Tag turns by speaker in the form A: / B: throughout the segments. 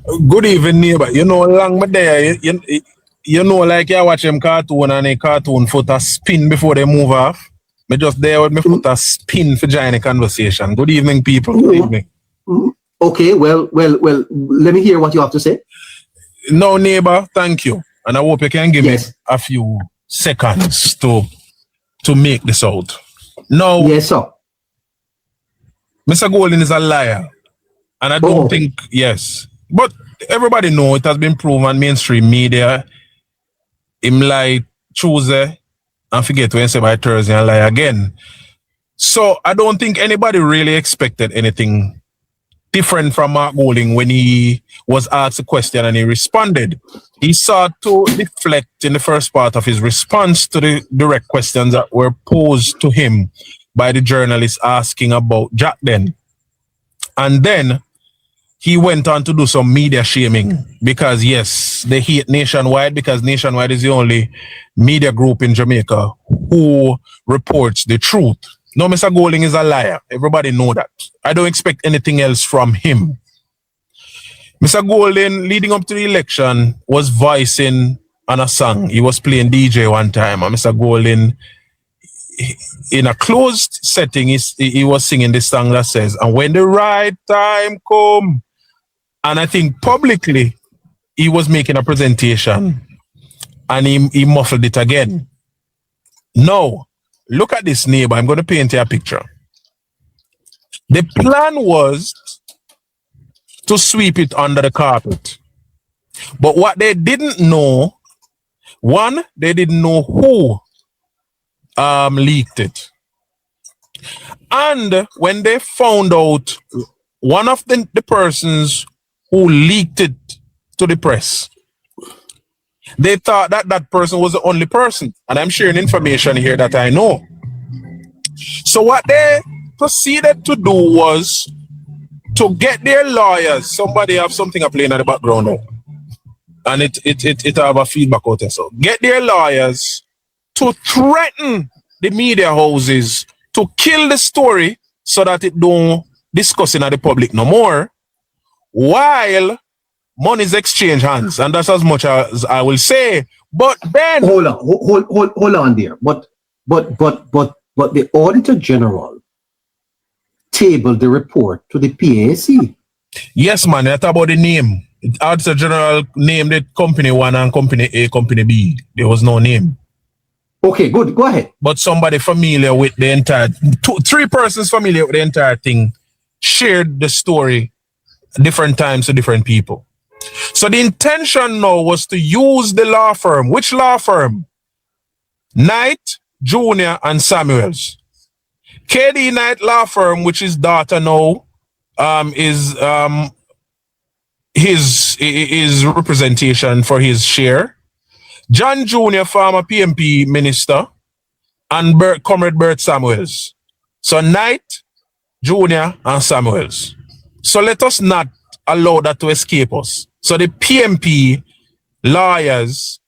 A: Good evening, neighbor. You know, long my there, you know, like you watch them cartoon and a cartoon foot a spin before they move off. Me just there with my foot a spin for join the conversation. Good evening, people. Good evening.
B: Okay, well, let me hear what you have to say.
A: No, neighbor, thank you. And I hope you can give me a few seconds to make this out. No.
B: Yes, sir.
A: Mr. Golden is a liar. And I don't think, yes. But everybody know it has been proven mainstream media. Him lie Tuesday and forget Wednesday by Thursday and lie again. So I don't think anybody really expected anything different from Mark Golding when he was asked a question and he responded. He sought to deflect in the first part of his response to the direct questions that were posed to him by the journalist asking about JACDEN. And then he went on to do some media shaming because, yes, they hate Nationwide because Nationwide is the only media group in Jamaica who reports the truth. No, Mr. Golding is a liar. Everybody know that. I don't expect anything else from him. Mr. Golding, leading up to the election, was voicing on a song. He was playing DJ one time. And Mr. Golding, in a closed setting, he was singing this song that says, and when the right time come, and I think publicly, he was making a presentation and he muffled it again. No. Look at this, neighbor. I'm going to paint you a picture. The plan was to sweep it under the carpet. But what they didn't know, one, they didn't know who leaked it. And when they found out one of the persons who leaked it to the press, they thought that that person was the only person. And I'm sharing information here that I know. So what they proceeded to do was to get their lawyers. Somebody have something playing in the background now. And it have a feedback out there. So get their lawyers to threaten the media houses to kill the story so that it don't discuss in the public no more, while money's exchange hands, and that's as much as I will say. But then
B: hold on there. But the Auditor General tabled the report to the PAC.
A: Yes, man. That's about the name. The Auditor General named it Company 1 and Company A, Company B. There was no name.
B: Okay, good. Go ahead.
A: But somebody familiar with the entire, three persons familiar with the entire thing shared the story different times to different people. So the intention now was to use the law firm. Which law firm? Knight, Jr. and Samuels. KD Knight law firm, which his daughter now is his representation for his share. John Jr., former PNP minister, and Comrade Bert Samuels. So Knight, Jr. and Samuels. So let us not allow that to escape us. So the PNP lawyers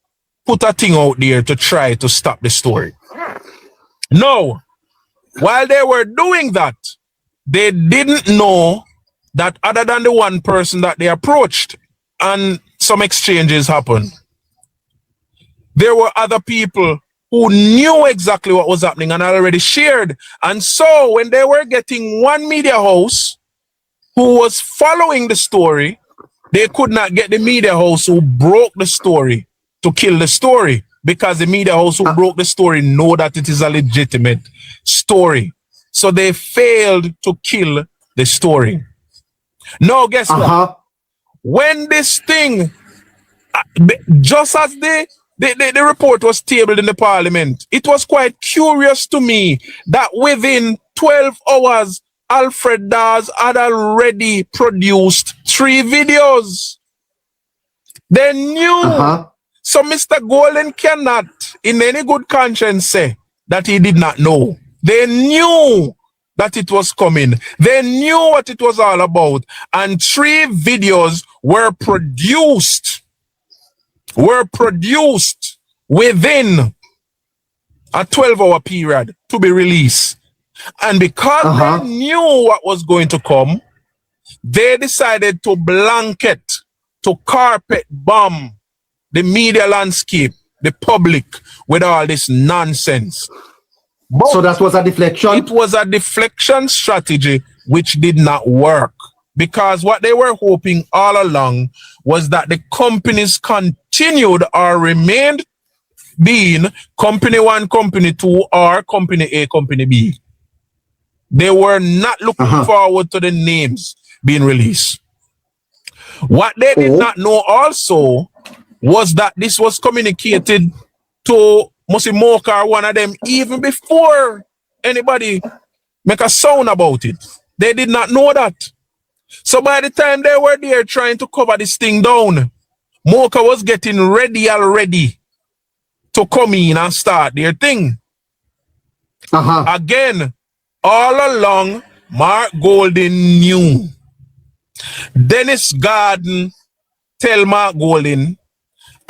A: put a thing out there to try to stop the story. No, while they were doing that, they didn't know that other than the one person that they approached and some exchanges happened, there were other people who knew exactly what was happening and already shared. And so when they were getting one media house who was following the story, they could not get the media house who broke the story to kill the story, because the media house who broke the story know that it is a legitimate story. So they failed to kill the story. Now, guess what? When this thing, just as the report was tabled in the parliament, it was quite curious to me that within 12 hours, Alfred Dawes had already produced 3 videos. They knew. So Mr. Golden cannot, in any good conscience, say that he did not know. They knew that it was coming. They knew what it was all about. And 3 videos were produced within a 12-hour period to be released. And because they knew what was going to come, they decided to blanket to carpet bomb the media landscape, the public, with all this nonsense. But
B: so that was a deflection?
A: it was a deflection strategy which did not work, because what they were hoping all along was that the companies continued or remained being Company 1, Company 2, or Company A, Company B. They were not looking forward to the names being released. What they did not know also was that this was communicated to Musimoka, one of them, even before anybody make a sound about it. They did not know that. So by the time they were there trying to cover this thing down, Mocha was getting ready already to come in and start their thing. Again, all along, Mark Golden knew. Dennis Garden tell Mark Golden,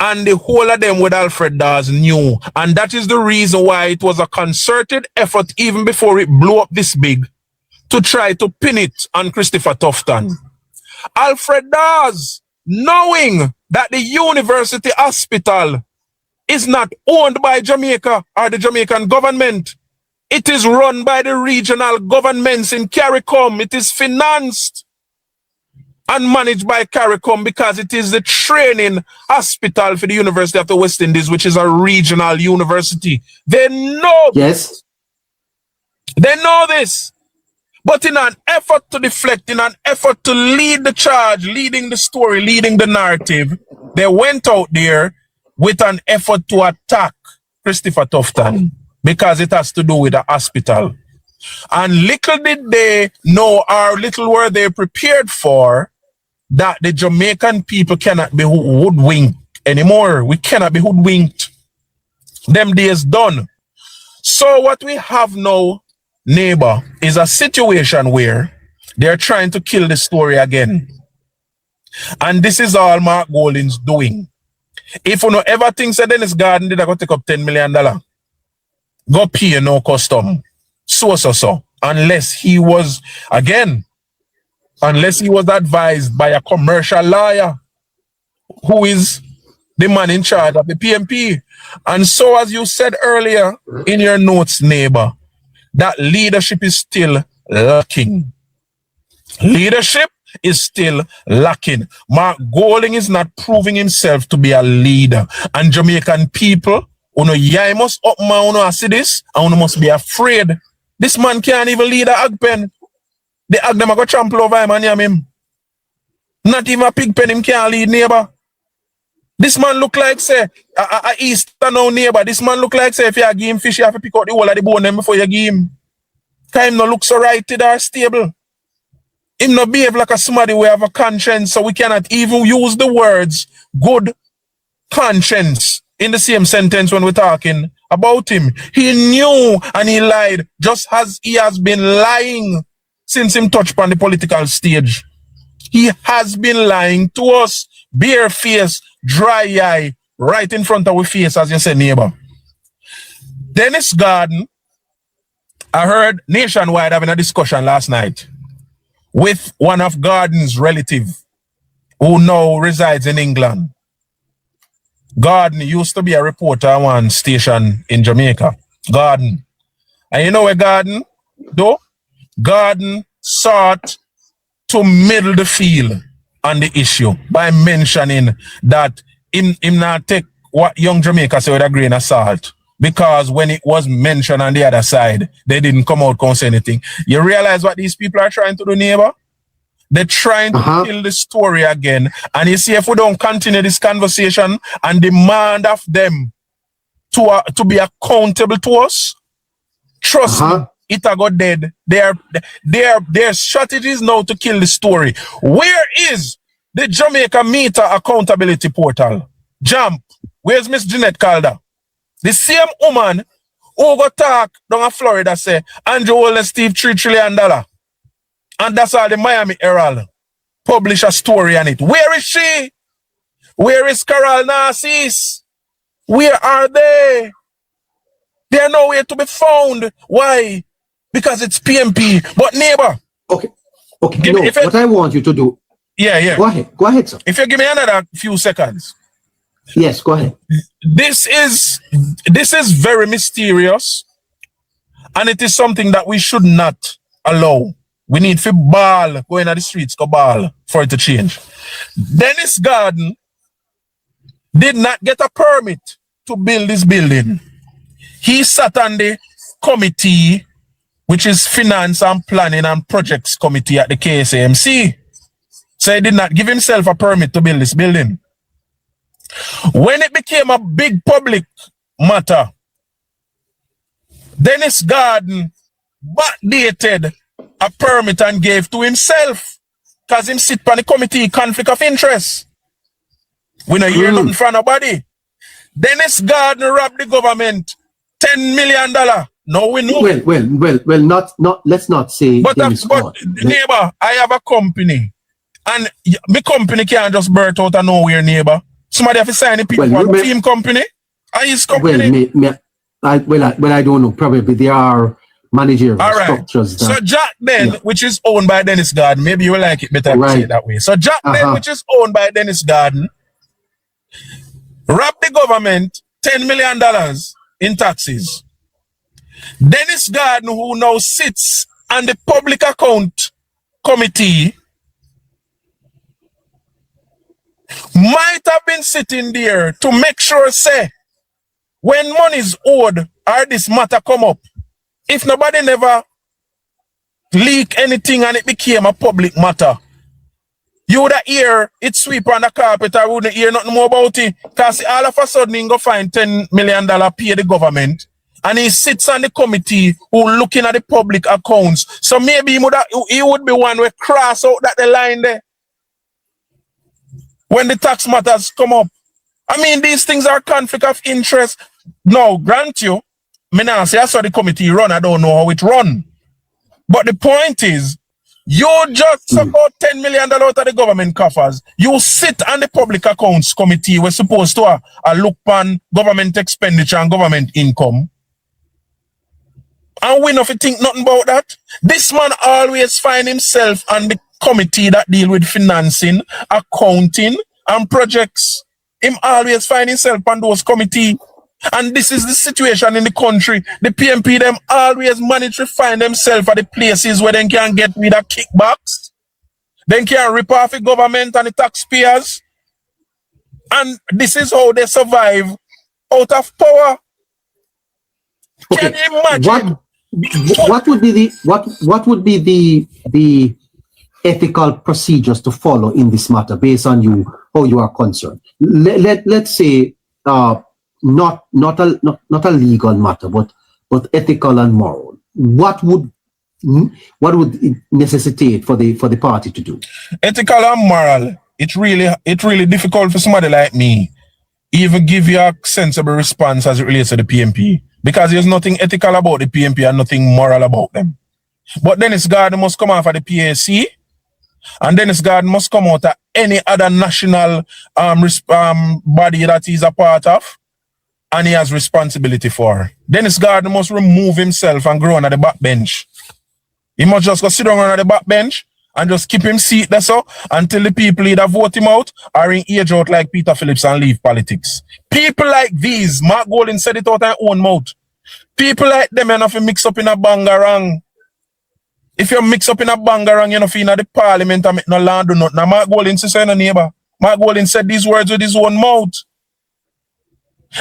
A: and the whole of them with Alfred Dawes knew. And that is the reason why it was a concerted effort, even before it blew up this big, to try to pin it on Christopher Tufton. Alfred Dawes, knowing that the university hospital is not owned by Jamaica or the Jamaican government, it is run by the regional governments in CARICOM. It is financed and managed by CARICOM because it is the training hospital for the University of the West Indies, which is a regional university. They know.
B: Yes.
A: They know this. But in an effort to deflect, in an effort to lead the charge, leading the story, leading the narrative, they went out there with an effort to attack Christopher Tufton because it has to do with the hospital. And little did they know, or little were they prepared for, that the Jamaican people cannot be hoodwinked anymore. We cannot be hoodwinked. Them days done. So what we have now, neighbor, is a situation where they're trying to kill the story again. And this is all Mark Golden's doing. If you know ever think that Dennis Garden did I go take up $10 million, go pay no custom. So. Unless he was, again, unless he was advised by a commercial lawyer who is the man in charge of the PNP. And so, as you said earlier in your notes, neighbor, that leadership is still lacking. Leadership is still lacking. Mark Golding is not proving himself to be a leader. And Jamaican people, you must up man, see this, and you must be afraid. This man can't even lead a hog pen. The hog them are going to trample over him and yam him. Not even a pig pen him can't lead, neighbor. This man look like, say, a Easter now, neighbor. This man look like, say, if you give him fish, you have to pick out the whole of the bone them before you give him. Because him no look so righted or stable. Him no behave like a somebody who have a conscience, so we cannot even use the words good conscience in the same sentence when we're talking about him. He knew and he lied, just as he has been lying since him touched on the political stage. He has been lying to us, bare face, dry eye, right in front of our face, as you said, neighbor. Dennis Garden, I heard Nationwide having a discussion last night with one of Garden's relatives who now resides in England. Garden used to be a reporter at one station in Jamaica. Garden. And you know where Garden do? Garden sought to middle the field on the issue by mentioning that him not take what young Jamaica say with a grain of salt. Because when it was mentioned on the other side, they didn't come out and say anything. You realize what these people are trying to do, neighbor? They're trying to kill the story again. And you see, if we don't continue this conversation and demand of them to be accountable to us, trust me, it a go dead. Their strategies now to kill the story. Where is the Jamaica Meter Accountability Portal? Jump. Where's Miss Jeanette Calder? The same woman who go talk down in Florida say Andrew Holden Steve $3 trillion. And that's all the Miami Herald publish a story on it. Where is she? Where is Carol Narcis? Where are they? They are nowhere to be found. Why? Because it's PNP. But neighbor.
B: Okay. No, what I want you to do.
A: Yeah.
B: Go ahead, sir.
A: If you give me another few seconds.
B: Yes, go ahead.
A: This is very mysterious, and it is something that we should not allow. We need to ball, go in the streets, go ball for it to change. Dennis Garden did not get a permit to build this building. He sat on the committee, which is Finance and Planning and Projects Committee at the KSAMC. So he did not give himself a permit to build this building. When it became a big public matter, Dennis Garden backdated a permit and gave to himself because him sit on the committee, conflict of interest. We don't hear nothing from nobody. Dennis Garden robbed the government $10 million. No, we know.
B: Well, not let's not say
A: but
B: Dennis Garden.
A: Neighbor, I have a company. And my company can't just burst out of nowhere, neighbor. Somebody have to sign the people on the team company. And his company.
B: I don't know. Probably there are managerial structures.
A: So JACDEN, which is owned by Dennis Garden, maybe you will like it better if I say it that way. So JACDEN, which is owned by Dennis Garden, robbed the government $10 million in taxes. Dennis Garden, who now sits on the public account committee, might have been sitting there to make sure, say, when money is owed or this matter come up, if nobody never leak anything and it became a public matter, you would hear it sweep on the carpet or wouldn't hear nothing more about it. Because all of a sudden he go find $10 million pay the government and he sits on the committee who looking at the public accounts. So maybe he would be one who cross out that the line there when the tax matters come up. I mean, these things are conflict of interest. Now, grant you, me now say I saw the committee run, I don't know how it run. But the point is, you just support $10 million out of the government coffers. You sit on the public accounts committee, we're supposed to look on government expenditure and government income. And we don't think nothing about that. This man always find himself on the committee that deal with financing, accounting, and projects. Him always find himself on those committee. And this is the situation in the country. The PNP, them always manage to find themselves at the places where they can get rid of kickbacks. They can rip off the government and the taxpayers. And this is how they survive out of power.
B: Okay.
A: Can you imagine?
B: What would be the ethical procedures to follow in this matter based on how you are concerned? Let's say not a legal matter, but ethical and moral. What would it necessitate for the party to do?
A: Ethical and moral. It's really difficult for somebody like me even give you a sensible response as it relates to the PNP. Because there's nothing ethical about the PNP and nothing moral about them. But Dennis Garden must come off of the PAC, and Dennis Garden must come out of any other national body that he's a part of, and he has responsibility for. Dennis Garden must remove himself and go on at the back bench. He must just go sit down on the back bench and just keep him seat there so until the people either vote him out or in age out like Peter Phillips and leave politics. People like these, Mark Golding said it out of his own mouth. People like them, you know, if you mix up in a bangarang. If you mix up in a bangarang, you know, if you're in the parliament and make no land do nothing. Now, Mark Golding said, no neighbor. Mark Golding said these words with his own mouth.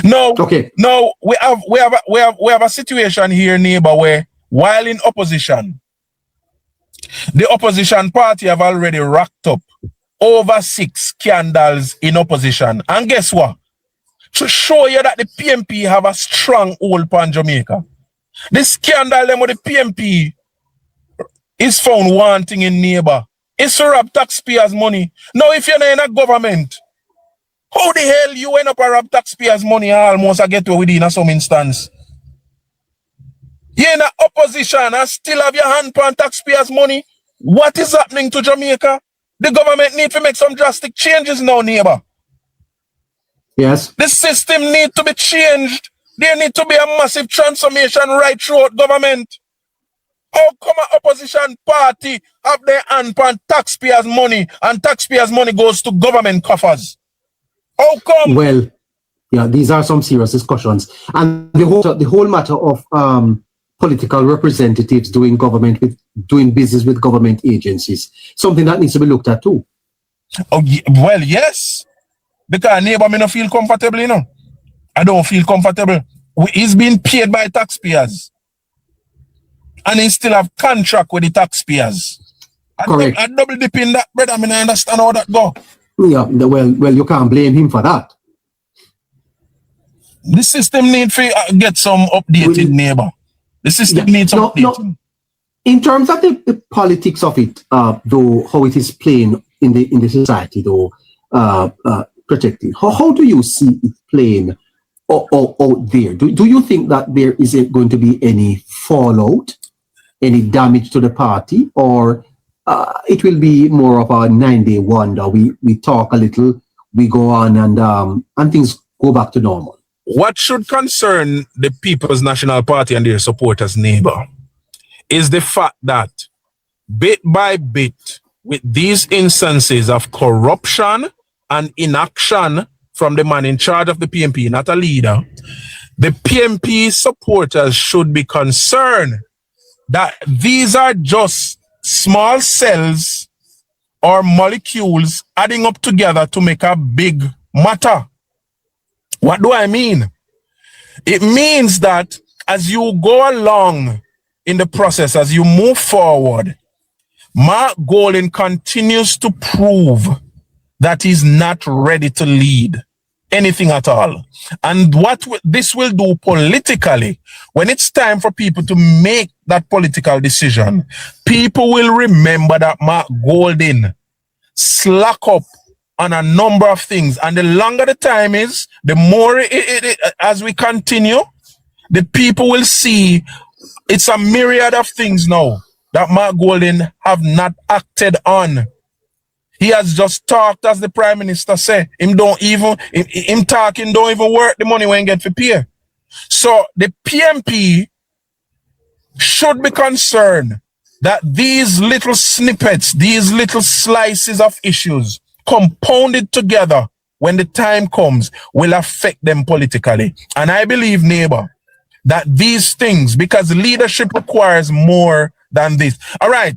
A: No,
B: okay.
A: No, we have a situation here, neighbor, where while in opposition, the opposition party have already racked up over 6 scandals in opposition. And guess what? To show you that the PNP have a strong hold on Jamaica. The scandal them with the PNP is found wanting in neighbor. It's to rob taxpayers' money. Now, if you're not in a government, how the hell you end up a rob taxpayers' money almost get to within some instance? You're in a opposition and still have your hand on taxpayers' money. What is happening to Jamaica? The government need to make some drastic changes now, neighbor.
B: Yes.
A: The system need to be changed. There need to be a massive transformation right throughout government. How come an opposition party have their hand on taxpayers' money and taxpayers' money goes to government coffers? How come?
B: Well, yeah, these are some serious discussions, and the whole matter of political representatives doing business with government agencies, something that needs to be looked at too.
A: Oh, well, yes, because neighbor me not feel comfortable, you know. I don't feel comfortable. He's being paid by taxpayers, and he still have contract with the taxpayers.
B: Correct.
A: I double dip in that, brother. I mean, I understand how that go.
B: Yeah, well, you can't blame him for that.
A: The system need to get some updated, neighbor. The system needs some updating.
B: No. In terms of the politics of it, though, how it is playing in the society, though, protecting. How do you see it playing out there? Do you think that there isn't going to be any fallout, any damage to the party, or it will be more of a 9-day wonder? We talk a little, we go on, and things go back to normal.
A: What should concern the People's National Party and their supporters, neighbor, is the fact that bit by bit, with these instances of corruption and inaction from the man in charge of the PNP, not a leader, the PNP supporters should be concerned that these are just small cells or molecules adding up together to make a big matter. What do I mean? It means that as you go along in the process, as you move forward, Mark Golding continues to prove that he's not ready to lead anything at all. And what this will do politically, when it's time for people to make that political decision, people will remember that Mark Golding slack up on a number of things. And the longer the time is, the more as we continue, the people will see it's a myriad of things now that Mark Golding have not acted on. He has just talked, as the Prime Minister said. Him talking don't even work the money when he get for pay. So the PNP should be concerned that these little snippets, these little slices of issues compounded together when the time comes will affect them politically. And I believe, neighbor, that these things, because leadership requires more than this. All right,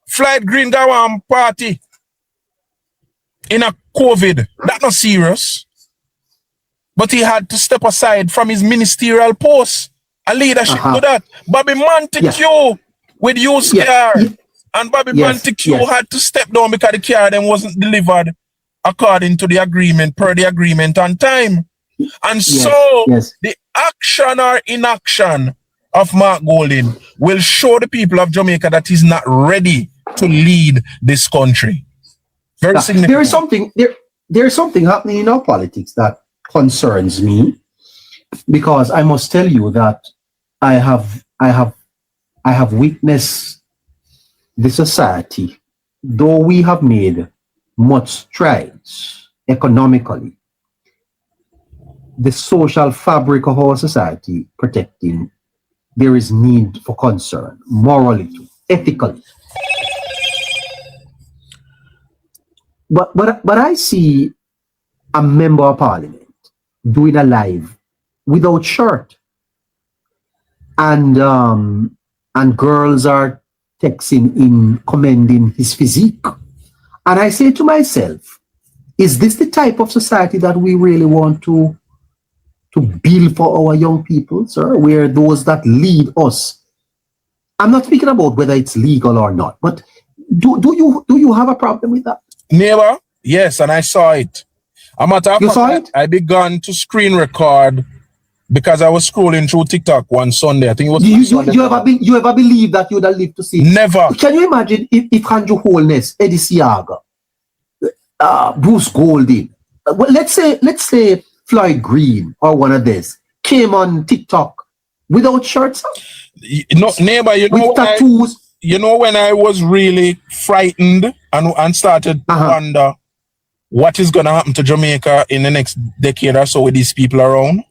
A: Floyd Green Gawam party in a COVID, that's not serious. But he had to step aside from his ministerial post. A leadership to that. Bobby Montague with used car. And Bobby Montague had to step down because the car then wasn't delivered according to the agreement, per the agreement on time. And the action or inaction of Mark Golding will show the people of Jamaica that he's not ready to lead this country. Very significant.
B: There is something happening in our politics that concerns me, because I must tell you that I have witnessed the society, though we have made much strides economically, the social fabric of our society protecting, there is need for concern, morally, ethically. But I see a member of parliament doing a live without shirt, and girls are texting in commending his physique, and I say to myself, is this the type of society that we really want to build for our young people, sir? Where those that lead us, I'm not speaking about whether it's legal or not, but do you have a problem with that?
A: Neighbor, yes, and I saw it. I began to screen record because I was scrolling through TikTok one Sunday. I think it was
B: you ever believe that you'd have lived to see?
A: Never.
B: Can you imagine if Andrew Holness, Eddie Siaga, Bruce Golding, well, let's say Floyd Green or one of this came on TikTok without shirts on?
A: Neighbor,
B: with tattoos.
A: You know when I was really frightened and started to wonder what is going to happen to Jamaica in the next decade or so with these people around?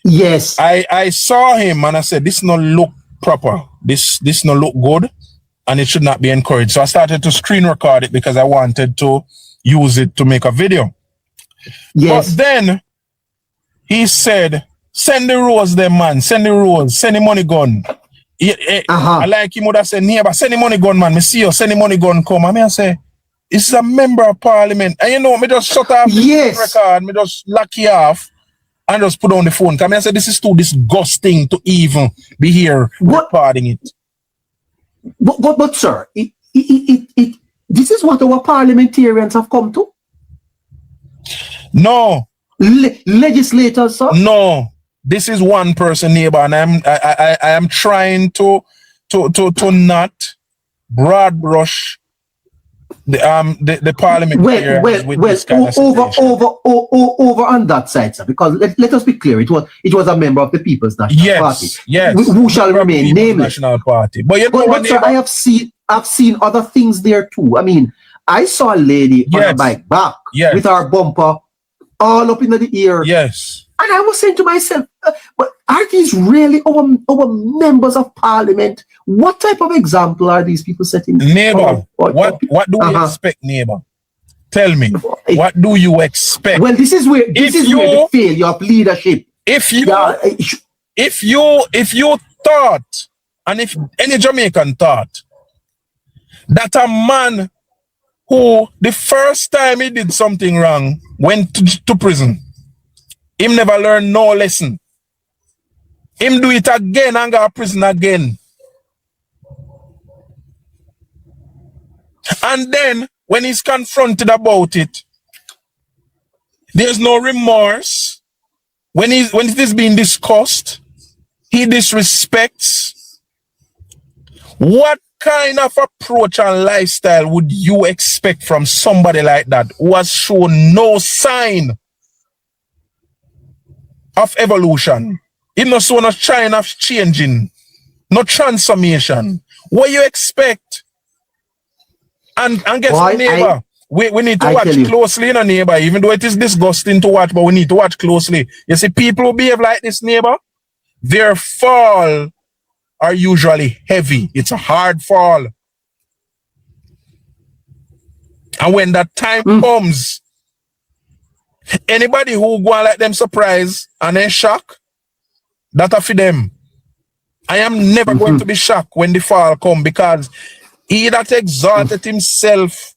B: Yes.
A: I saw him and I said, this no look proper. This no look good, and it should not be encouraged. So I started to screen record it because I wanted to use it to make a video.
B: Yes.
A: But then he said, send the rose them, man. Send the rose. Send the money gun. I like him would have said, neighbor, send the money gun, man. Me see you, send the money gun come. And I say, this is a member of parliament. And you know, me just shut off the record, me just lock you off and just put on the phone. Because I say, this is too disgusting to even be here recording it.
B: But sir, this is what our parliamentarians have come to?
A: No.
B: Legislators, sir?
A: No. This is one person, neighbor, and I am trying to not broad brush the parliamentarians with this kind of situation.
B: Over on that side, sir, because let us be clear, it was a member of the People's National Party.
A: Yes.
B: Who shall remain nameless.
A: National Party. But you know
B: but sir, I've seen other things there too. I mean, I saw a lady on a bike back with her bumper all up in the ear.
A: Yes.
B: And I was saying to myself, but are these really our members of parliament? What type of example are these people setting?
A: Neighbor, what do we expect, neighbor? Tell me, what do you expect?
B: Well, this is where the failure of leadership.
A: If you thought, and if any Jamaican thought, that a man who the first time he did something wrong went to prison, him never learned no lesson. Him do it again and go to prison again. And then when he's confronted about it, there's no remorse. When it is being discussed, he disrespects. What kind of approach and lifestyle would you expect from somebody like that who has shown no sign of evolution? He no show no sign of changing, no transformation. What you expect? And guess what, neighbor? We need to watch closely, you know, neighbor, even though it is disgusting to watch, but we need to watch closely. You see, people who behave like this, neighbor, their fall are usually heavy. It's a hard fall. And when that time comes, anybody who go and let them surprise and then shock, that's for them. I am never going to be shocked when the fall come, because he that exalted himself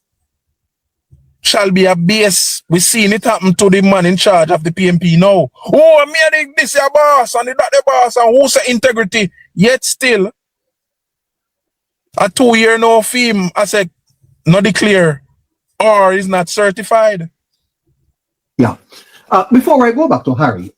A: shall be abased. We seen it happen to the man in charge of the PNP now. Oh, me this your boss, and that the boss, and who say integrity? Yet still, a 2-year no fee, I said, not declare, or is not certified.
B: Yeah. Before I go back to Harry,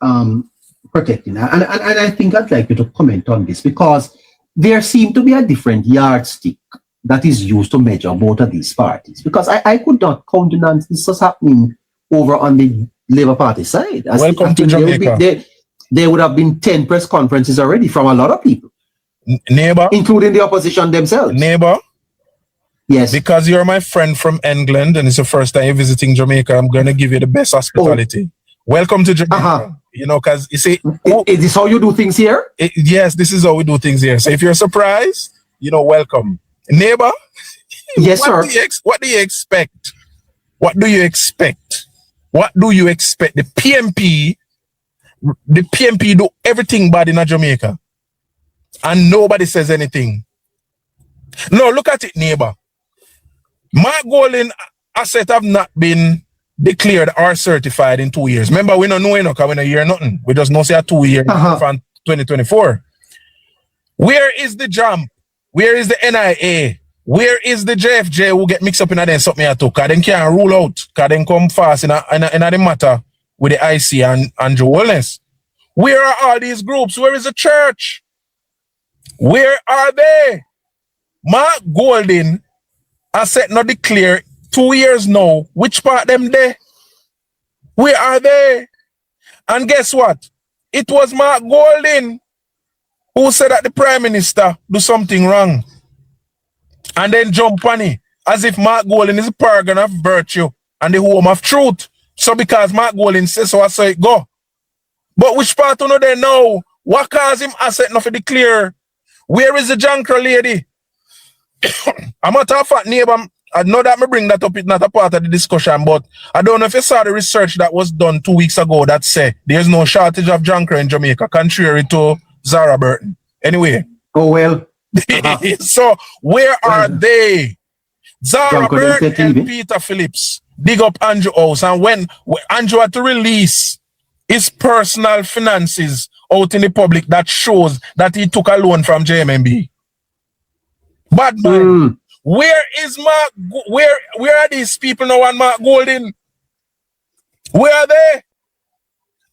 B: protecting, and I think I'd like you to comment on this, because there seemed to be a different yardstick that is used to measure both of these parties. Because I could not countenance this was happening over on the Labour Party side.
A: Welcome to Jamaica.
B: There would have been 10 press conferences already from a lot of people.
A: Neighbor?
B: Including the opposition themselves.
A: Neighbor?
B: Yes.
A: Because you're my friend from England and it's the first time you're visiting Jamaica, I'm going to give you the best hospitality. Welcome to Jamaica. You know, because you see...
B: Is this how you do things here?
A: Yes, this is how we do things here. So if you're surprised, you know, welcome. Neighbor?
B: Yes, sir.
A: What do you expect? What do you expect? What do you expect? The PNP do everything bad in Jamaica. And nobody says anything. No, look at it, neighbor. Mark Golding asset have not been declared or certified in 2 years. Remember, we don't know enough because we don't hear nothing. We just know say a 2 year from 2024. Where is the jump? Where is the NIA? Where is the JFJ who get mixed up in them something I took? Because they can't rule out. Because they come fast in the matter with the IC and Joe Wellness. Where are all these groups? Where is the church? Where are they? Mark Golding has said not declare 2 years now. Which part them there? Where are they? And guess what? It was Mark Golding who said that the Prime Minister do something wrong. And then jump on it. As if Mark Golding is a paragon of virtue and the home of truth. So because Mark Golding says so, I say go. But which part of they know? What caused him asset not to declare? Where is the Jankra lady? I'm a matter of fact, neighbor, I know that me bring that up, it's not a part of the discussion, but I don't know if you saw the research that was done 2 weeks ago that say there's no shortage of Jankra in Jamaica, contrary to Zara Burton. Anyway.
B: Oh, well.
A: So, where are they? Zara Burton and
B: leaving.
A: Peter Phillips dig up Andrew House, and when Andrew had to release his personal finances out in the public, that shows that he took a loan from JMMB. Bad man. Where is Mark? Where are these people now and Mark Golden? Where are they?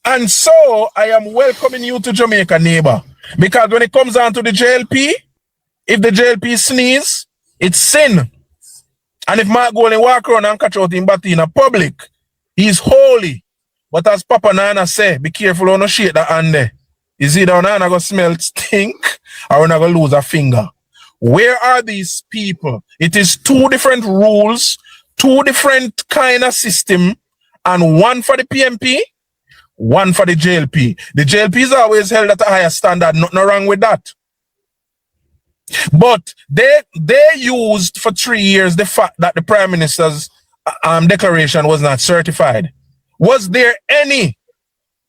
A: And so I am welcoming you to Jamaica, neighbor. Because when it comes down to the JLP, if the JLP sneeze, it's sin. And if Mark Golden walk around and catch out in body in a public, he's holy. But as Papa Nana say, be careful on no shake that hand there. Is either Nana gonna smell stink or we're not gonna lose a finger. Where are these people? It is two different rules, two different kind of system, and one for the PNP, one for the JLP. The JLP is always held at a higher standard, nothing wrong with that. But they used for 3 years the fact that the Prime Minister's declaration was not certified. Was there any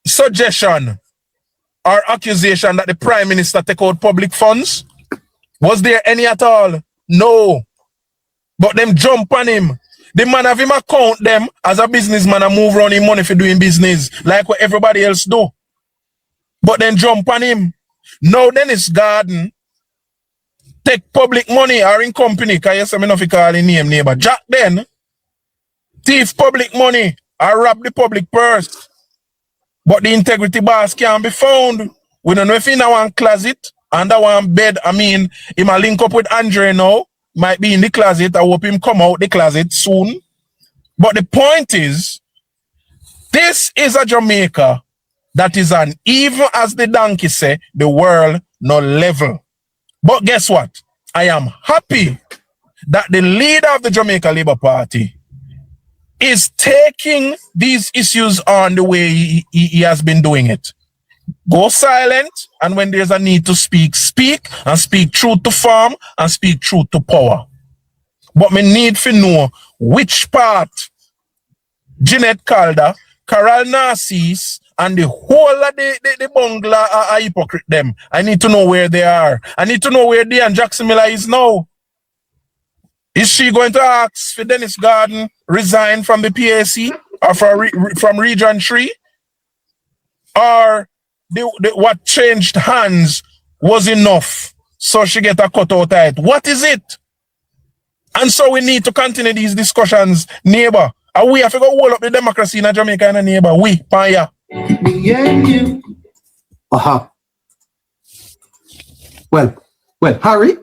A: suggestion or accusation that the Prime Minister take out public funds? Was there any at all? No. But them jump on him. The man have him account them as a businessman and move around him money for doing business like what everybody else do. But then jump on him. Now Dennis Garden take public money or in company, because yes, I mean if you call him name neighbor. JACDEN thief public money or rob the public purse. But the integrity boss can't be found. We don't know if in one closet, under one bed. I mean, he might link up with Andre now. Might be in the closet. I hope him come out the closet soon. But the point is, this is a Jamaica that is an, even as the donkey say, the world no level. But guess what? I am happy that the leader of the Jamaica Labour Party is taking these issues on the way he has been doing it. Go silent, and when there's a need to speak, speak, and speak truth to form, and speak truth to power. But me need to know which part Jeanette Calder, Carol Narcis, and the whole of the bungler are hypocrite them. I need to know where they are. I need to know where Diane Jackson Miller is now. Is she going to ask for Dennis Garden resign from the PAC or from Region 3? Or what changed hands was enough so she get a cut out of it? What is it? And so we need to continue these discussions, neighbor. And we have to go hold up the democracy in Jamaica and a neighbor. We, Paya.
B: Well, Harry?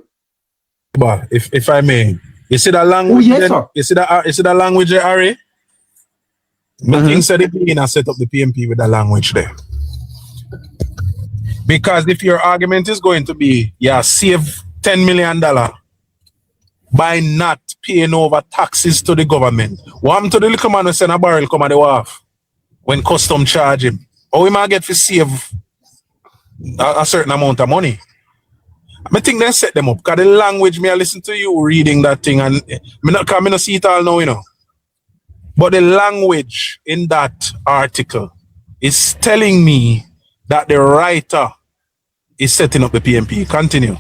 A: But if I may, you see that language?
B: Oh, yes, sir.
A: You see that language there, Harry? King said the beginner set up the PNP with that language there. Because if your argument is going to be, yeah, save $10 million by not paying over taxes to the government, what happened to the little man who send a barrel come at the wharf when custom charge him? Or we might get to save a certain amount of money. I think they set them up. Because the language, me I listen to you reading that thing, and me not see it all now, you know. But the language in that article is telling me that the writer is setting up the PNP. Continue.